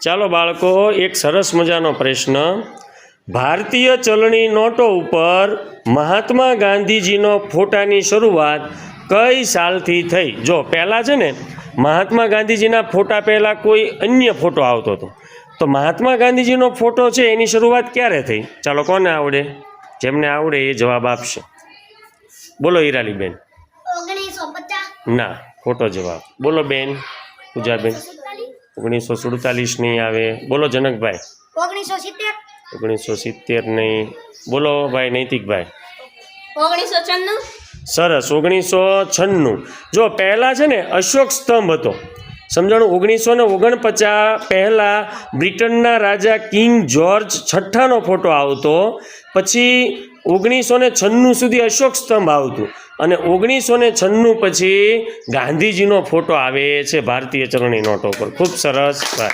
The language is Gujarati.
ચાલો બાળકો, એક સરસ મજાનો પ્રશ્ન। ભારતીય ચલણી નોટો ઉપર મહાત્મા ગાંધીજીનો ફોટાની શરૂઆત કઈ સાલથી થઈ? જો પહેલાં છે ને મહાત્મા ગાંધીજીના ફોટા પહેલાં કોઈ અન્ય ફોટો આવતો હતો, તો મહાત્મા ગાંધીજીનો ફોટો છે એની શરૂઆત ક્યારે થઈ? ચાલો કોને આવડે? જેમને આવડે એ જવાબ આપશે। બોલો હીરાલીબેન। 1950। ના, ખોટો જવાબ। બોલો બેન પૂજાબેન। 1947 નહીં આવે। બોલો જનકભાઈ। 1970। 1970 નહીં। બોલો ભાઈ નૈતિકભાઈ। 1994। સરસ, 1996। જો પહેલાં છે ને અશોક સ્તંભ હતો, સમજાણું? 1949 પહેલાં બ્રિટનના રાજા કિંગ જ્યોર્જ છઠ્ઠાનો ફોટો આવતો, પછી 1996 સુધી અશોક સ્તંભ આવતું, અને 1996 પછી ગાંધીજીનો ફોટો આવે છે ભારતીય ચલણી નોટો પર। ખૂબ સરસ ભાઈ।